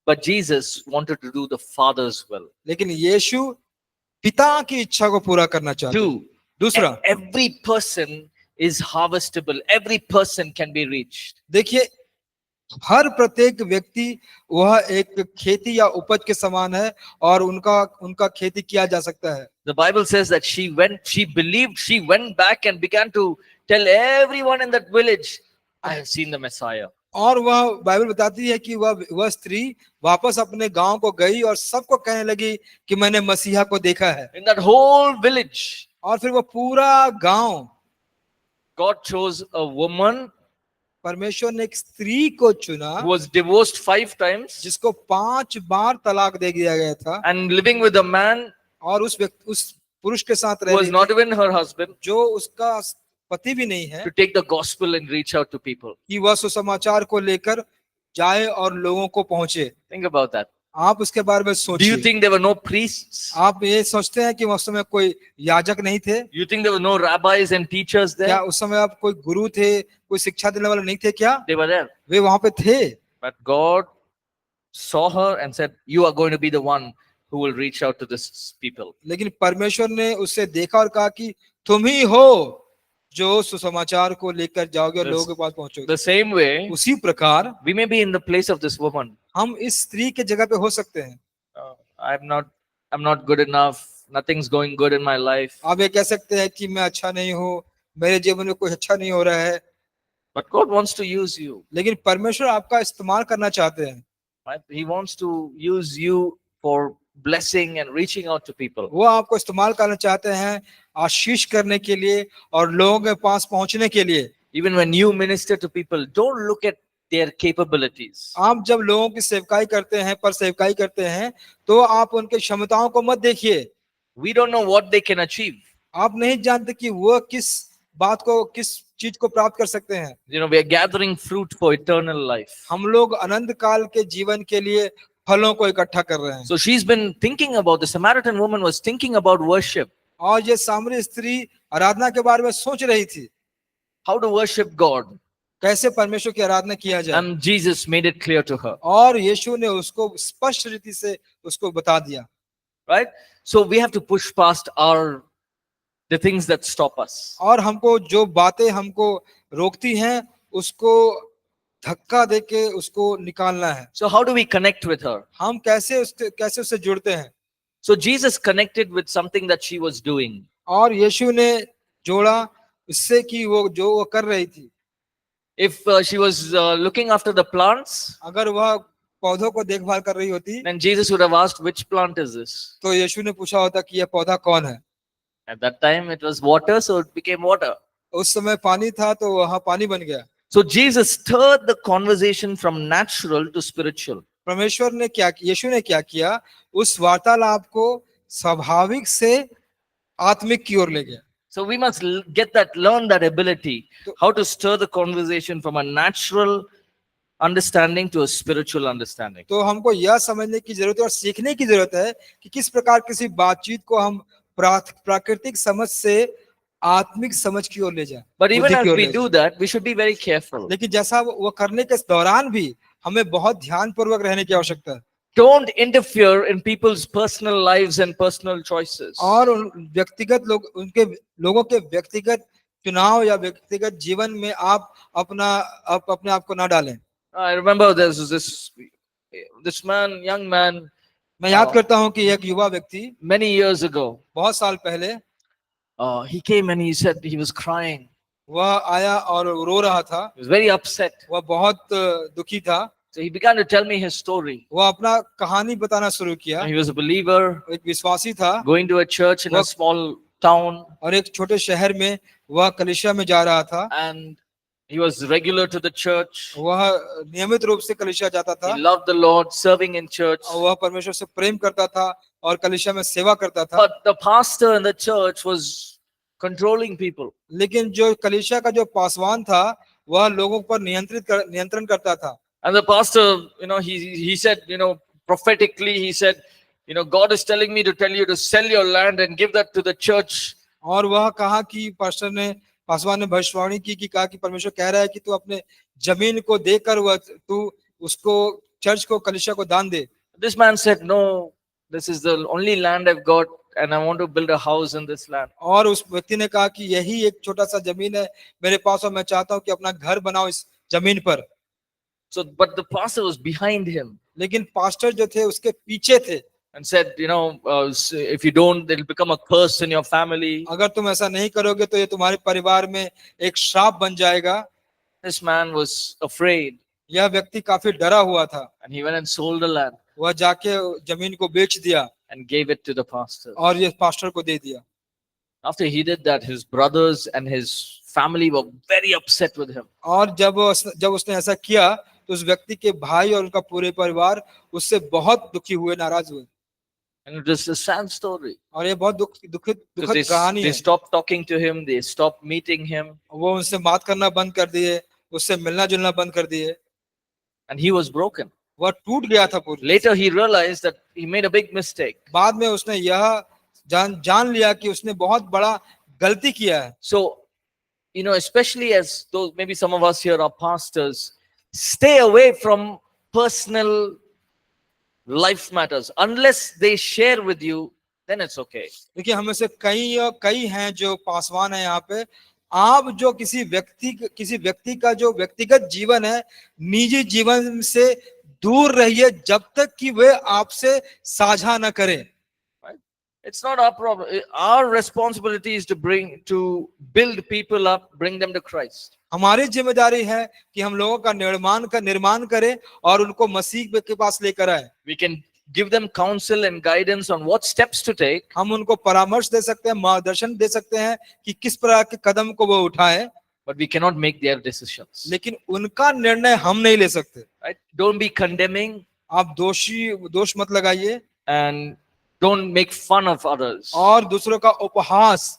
but Jesus wanted to do the Father's will. लेकिन यीशु पिता की इच्छा को पूरा करना चाहते हैं। Two, दूसरा, every person is harvestable. Every person can be reached. देखिए हर प्रत्येक व्यक्ति वह एक खेती या उपज के समान है और उनका खेती किया जा सकता है। The Bible says that she believed, she went back and began to tell everyone in that village, I have seen the Messiah. और वह बाइबल बताती है कि वह स्त्री वापस अपने गांव को गई और सबको कहने लगी कि मैंने मसीहा को देखा है। In that whole village, और फिर वह पूरा गांव, God chose a woman परमेश्वर ने एक स्त्री को चुना who was divorced 5 times जिसको 5 बार तलाक दे दिया गया था and living with a man और उस पुरुष के साथ who रह was रही not थी, even her husband, जो उसका पति भी नहीं है, to take the gospel and reach out to people. कि वह सुसमाचार को लेकर जाए और लोगों को पहुंचे। Think about that. आप उसके बारे में Do you सोचिए। think there were no priests? आप ये सोचते हैं कि उस समय कोई याजक नहीं थे? You think there were no rabbis and teachers क्या there? उस समय आप कोई गुरु थे, कोई शिक्षा देने वाले नहीं थे क्या? They were there. वे वहां पे थे। But God saw her and said, you are going to be the one who will reach out to this people. लेकिन परमेश्वर ने उसे देखा और कहा कि तुम ही हो जो सुसमाचार को लेकर जाओगे और This- लोगों के पास पहुंचोगे। The same way, उसी प्रकार we may be in the place of this woman. हम इस स्त्री के जगह पे हो सकते हैं। I'm not good enough. Nothing's going good in my life. आप ये कह सकते हैं कि मैं अच्छा नहीं हूँ, मेरे जीवन में कुछ अच्छा नहीं हो रहा है, But God wants to use you. लेकिन परमेश्वर आपका इस्तेमाल करना चाहते हैं। Right? He wants to use you for blessing and reaching out to people. वो आपको इस्तेमाल करना चाहते हैं आशीष करने के लिए और लोगों के पास पहुंचने के लिए। Even when you minister to people, don't look at their capabilities. आप जब लोगों की सेवकाई करते हैं, पर सेवकाई करते हैं, तो आप उनके क्षमताओं को मत देखिए। We don't know what they can achieve. आप नहीं जानते कि वो किस बात को, किस चीज को प्राप्त कर सकते हैं। You know, we are gathering fruit for eternal life. हम लोग अनंत काल के जीवन के लिए फलों को इकट्ठा कर रहे हैं। So she's been thinking about, the Samaritan woman was thinking about worship. और ये सामरी स्त्री आराधना के बारे में सोच रही थी, How to worship God. कैसे परमेश्वर की आराधना किया जाए। And Jesus made it clear to her. और यीशु ने उसको स्पष्ट रीति से उसको बता दिया। Right? So we have to push past the things that stop us. और हमको जो बातें हमको रोकती हैं उसको धक्का देके उसको निकालना है। So how do we connect with her? हम कैसे उससे जुड़ते हैं? So Jesus connected with something that she was doing. और यीशु ने जोड़ा इससे कि वो कर रही थी। If she was looking after the plants, अगर वह पौधों को देखभाल कर रही होती then Jesus would have asked, which plant is this? तो यीशु ने पूछा होता कि यह पौधा कौन है। At that time it was water, so it became water. उस समय पानी था तो वहाँ पानी बन गया। So Jesus stirred the conversation from natural to spiritual. परमेश्वर ने यीशु ने क्या किया, उस वार्तालाप को स्वाभाविक से आत्मिक की ओर ले गया। So we must learn that ability, how to stir the conversation from a natural understanding to a spiritual understanding. तो हमको यह समझने की जरूरत है और सीखने की जरूरत है कि किस प्रकार किसी बातचीत को हम प्राकृतिक समझ से आत्मिक समझ की ओर ले जाएं। But even बुद्धि as की ओर we ले do that, we should be very careful. लेकिन जैसा वो करने के दौरान भी हमें बहुत ध्यान पूर्वक रहने की आवश्यकता है। Don't interfere in people's personal lives and personal choices. और उनके लोगों के व्यक्तिगत चुनाव या व्यक्तिगत जीवन में आप अपने आप को ना डालें। I remember there's this man, young man, मैं याद करता हूं कि एक युवा व्यक्ति many years ago, बहुत साल पहले he came and he said he was crying. वह आया और रो रहा था, He was very upset. वह बहुत दुखी था। So he began to tell me his story. वह अपना कहानी बताना शुरू किया। He was a believer, एक विश्वासी था going to a church in a small town, और एक छोटे शहर में वह कलीसिया में जा रहा था। and he was regular to the church. वह नियमित रूप से कलीसिया जाता था He loved the Lord, serving in church. और वह परमेश्वर से प्रेम करता था और कलीसिया में सेवा करता था। But the pastor in the church was controlling people. लेकिन जो कलीसिया का जो पासवान था वह लोगों पर नियंत्रण करता था। And the pastor, he said, prophetically, he said, God is telling me to tell you to sell your land and give that to the church. और वह कहा कि पासवान ने भविष्यवाणी की कहा कि परमेश्वर कह रहा है कि तू अपने जमीन को देकर वह तू उसको चर्च को कलीसिया को दान दे। This man said, no, this is the only land I've got and I want to build a house in this land. और उस व्यक्ति ने कहा कि यही एक छोटा सा जमीन है मेरे पास और मैं चाहता हूं कि अपना घर बनाओ इस जमीन पर। So, but the pastor was behind him लेकिन पास्टर जो थे उसके पीछे थे and said, if you don't, it'll become a curse in your family. अगर तुम ऐसा नहीं करोगे तो ये तुम्हारे परिवार में एक श्राप बन जाएगा। This man was afraid यह व्यक्ति काफी डरा हुआ था and he went and sold the land वह जाके जमीन को बेच दिया and gave it to the pastor. और ये पास्टर को दे दिया। After he did that, his brothers and his family were very upset with him. और जब उसने ऐसा किया तो उस व्यक्ति के भाई और उनका पूरे परिवार उससे बहुत दुखी हुए, नाराज हुए। And it is a sad story. और ये बहुत दुखद कहानी They है। stopped talking to him, they stopped meeting him, वो उनसे बात करना बंद कर दिए, उससे मिलना जुलना बंद कर दिए। and he was broken. वह टूट गया था पूरी। Later he realized that he made a big mistake. बाद में उसने यह जान लिया कि उसने बहुत बड़ा गलती किया है। So, especially as those, maybe some of us here are pastors, stay away from personal life matters. Unless they share with you, then it's okay. देखिए हमें से कई हैं जो पासवान है यहाँ पे। आप जो किसी व्यक्ति का जो व्यक्तिगत जीवन है, निजी जीवन से दूर रहिए जब तक कि वे आपसे साझा न करें। It's not our problem. Our responsibility is to build people up, bring them to Christ. हमारी जिम्मेदारी है कि हम लोगों का निर्माण करें और उनको मसीह के पास लेकर आए। We can give them counsel and guidance on what steps to take. हम उनको परामर्श दे सकते हैं, मार्गदर्शन दे सकते हैं कि किस प्रकार के कदम को वो उठाएं। But we cannot make their decisions. लेकिन उनका निर्णय हम नहीं ले सकते। Right? Don't be condemning. आप दोष मत लगाइए। And don't make fun of others. और दूसरों का उपहास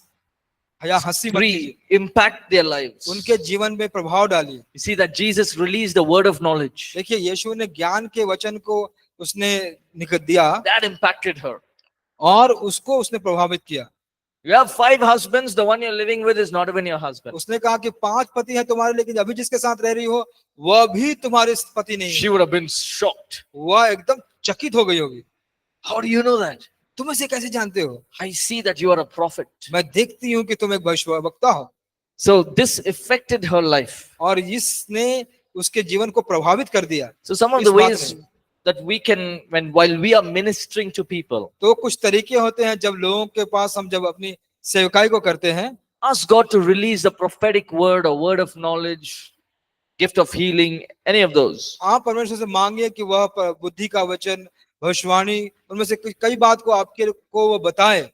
या हंसी मत कीजिए। Impact their lives. उनके जीवन में प्रभाव डालिए। You see that Jesus released the word of knowledge. देखिए यीशु ने ज्ञान के वचन को उसने निकल दिया That impacted her. और उसको उसने प्रभावित किया। You have 5 husbands, the one you're living with is not even your husband. उसने कहा कि 5 पति हैं तुम्हारे, लेकिन अभी जिसके साथ रह रही हो वह भी तुम्हारे पति नहीं She है। would have been shocked. वह एकदम चकित हो गई होगी। How do you know that? तुम इसे कैसे जानते हो? I see that you are a prophet. मैं देखती हूँ कि तुम एक भविष्यवक्ता हो। So this affected her life. और इसने उसके जीवन को प्रभावित कर दिया। So some of इस the बात ways ने। that we can, while we are ministering to people, तो कुछ तरीके होते हैं जब लोगों के पास हम जब अपनी सेवकाई को करते हैं, ask God to release a prophetic word or word of knowledge, gift of healing, any of those. आप परमेश्वर से मांगिए कि वह बुद्धि का वचन, भविष्यवाणी, उनमें से कई बात को आपके को वो बताए।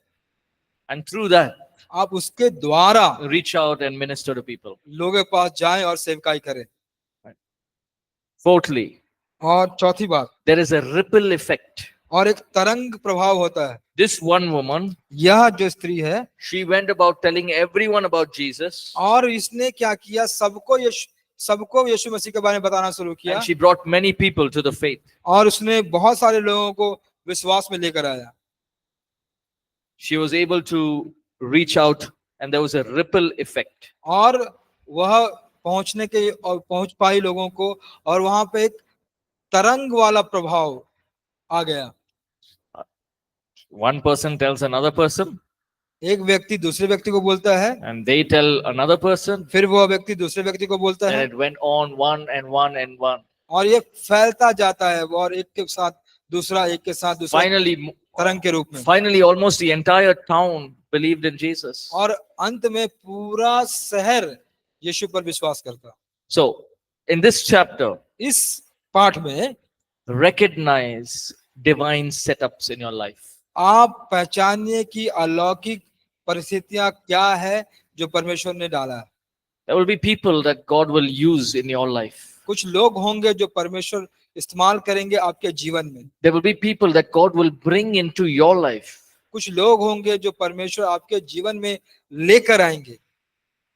And through that, आप उसके द्वारा reach out and minister to people. लोगों के पास जाएं और सेवकाई करें। Fourthly, और चौथी बात, there is a ripple effect. और एक तरंग प्रभाव होता है। This one woman, यह जो स्त्री है, she went about telling everyone about Jesus. और इसने क्या किया, सबको यीशु मसीह के बारे में बताना शुरू किया। And she brought many people to the faith. और उसने बहुत सारे लोगों को विश्वास में लेकर आया। She was able to reach out and there was a ripple effect. और वह पहुंच पाई लोगों को, और वहां पे एक तरंग वाला प्रभाव आ गया। One person tells another person, एक व्यक्ति दूसरे व्यक्ति को बोलता है, and they tell another person, फिर वह व्यक्ति दूसरे व्यक्ति को बोलता and है, it went on one and one and one. और ये फैलता जाता है, और एक के साथ दूसरा, एक के साथ दूसरा, तरंग के रूप में। Finally, almost the entire town believed in Jesus. और अंत में पूरा शहर यीशु पर विश्वास करता। So, in this chapter, इस पाठ में recognize divine setups in your life. आप पहचानिए कि अलौकिक परिस्थितियां क्या है जो परमेश्वर ने डाला है। There will be people that God will use in your life. कुछ लोग होंगे जो परमेश्वर इस्तेमाल करेंगे आपके जीवन में। There will be people that God will bring into your life. कुछ लोग होंगे जो परमेश्वर आपके जीवन में लेकर आएंगे,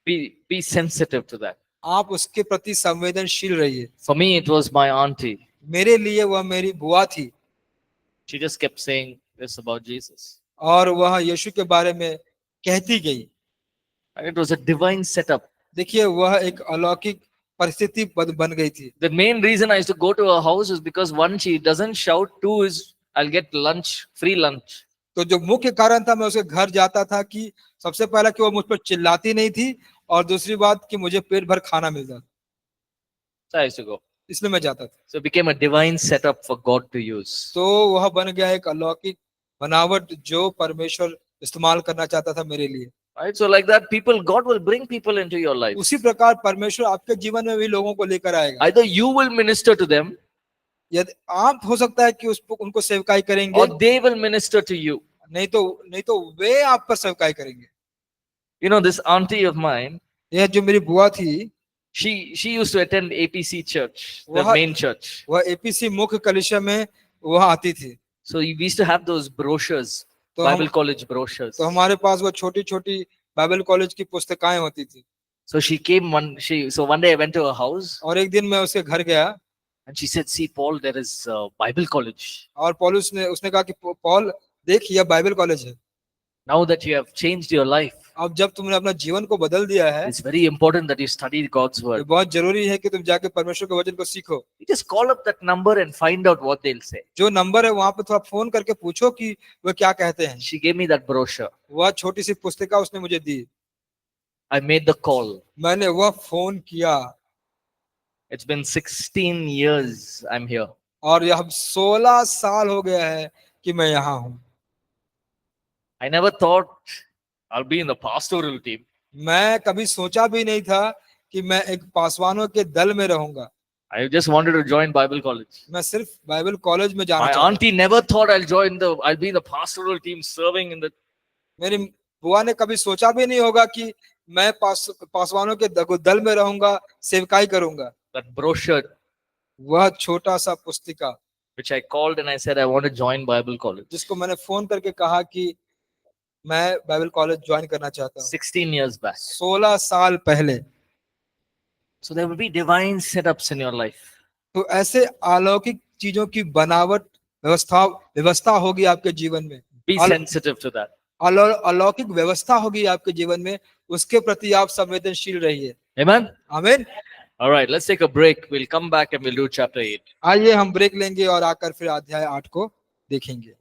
Be sensitive to that. आप उसके प्रति संवेदनशील रहिए। For me, it was my auntie. मेरे लिए वह मेरी बुआ थी She just kept saying this about Jesus. और वह यीशु के बारे में कहती गई। And it was a divine setup. देखिए वह एक अलौकिक परिस्थिति बन गई थी। The main reason I used to go to her house is because one, she doesn't shout, two is I'll get lunch, free lunch. तो जो मुख्य कारण था मैं उसके घर जाता था कि सबसे पहला कि वो मुझ पर चिल्लाती नहीं थी और दूसरी बात कि मुझे पेट भर खाना मिलता था, So I used to go. इसलिए मैं जाता था। So it became a divine setup for God to use. तो वह बन गया एक अलौकिक बनावट जो परमेश्वर इस्तेमाल करना चाहता था मेरे लिए। Right? So like that, God will bring people into your life. उसी प्रकार परमेश्वर आपके जीवन में भी लोगों को लेकर आएगा। Either you will minister to them यदि आप हो सकता है कि उनको सेवकाई करेंगे, or they will minister to you. नहीं तो वे आप पर सेवकाई करेंगे। You know, this auntie of mine, यह जो मेरी बुआ थी, she used to attend APC church, the वह- main church. वह एपीसी मुख्य कलीसिया में वह आती थी। So we used to have those brochures, तो Bible college brochures. तो हमारे पास वो छोटी छोटी बाइबल कॉलेज की पुस्तकाएं होती थी। So she came so one day I went to her house और एक दिन मैं उसके घर गया and she said, see Paul, there is a Bible college. और पौलुस ने उसने कहा कि पॉल देख, यह बाइबल कॉलेज है। Now that you have changed your life, अब जब तुमने अपना जीवन को बदल दिया है, it's very important that you study God's ये word. बहुत जरूरी है कि तुम जाके परमेश्वर के वचन को सीखो। You just call up that number and find out what they'll say. जो नंबर है वहां पे थोड़ा फोन करके पूछो कि वह क्या कहते हैं। She gave me that brochure. वह छोटी सी पुस्तिका उसने मुझे दी। I made the call. मैंने वह फोन किया It's been 16 years I'm here. और यह 16 साल हो गया है कि मैं यहाँ हूँ। I never thought I'll be in the pastoral team. मैं कभी सोचा भी नहीं था कि मैं एक पासवानों के दल में रहूंगा। I just wanted to join Bible college. मैं सिर्फ बाइबल कॉलेज में जाना My चाहता। auntie never thought I'll be in the pastoral team serving in the. मेरी बुआ ने कभी सोचा भी नहीं होगा कि मैं पासवानों के दल में रहूंगा, सेवकाई करूंगा। That brochure, वह छोटा सा पुस्तिका which I called and I said I want to join Bible college. जिसको मैंने फोन करके कहा कि मैं बाइबल कॉलेज ज्वाइन करना चाहता हूँ, 16 years back. 16 साल पहले। So there will be divine setups in your life. तो ऐसे अलौकिक चीजों की बनावट व्यवस्था होगी आपके जीवन में। Be sensitive to that. अलौकिक व्यवस्था होगी आपके जीवन में, उसके प्रति आप संवेदनशील रहिए। Amen. आमीन। All right, let's take a break. We'll come back and we'll do chapter 8. आइए हम ब्रेक लेंगे और आकर फिर अध्याय 8 को देखेंगे।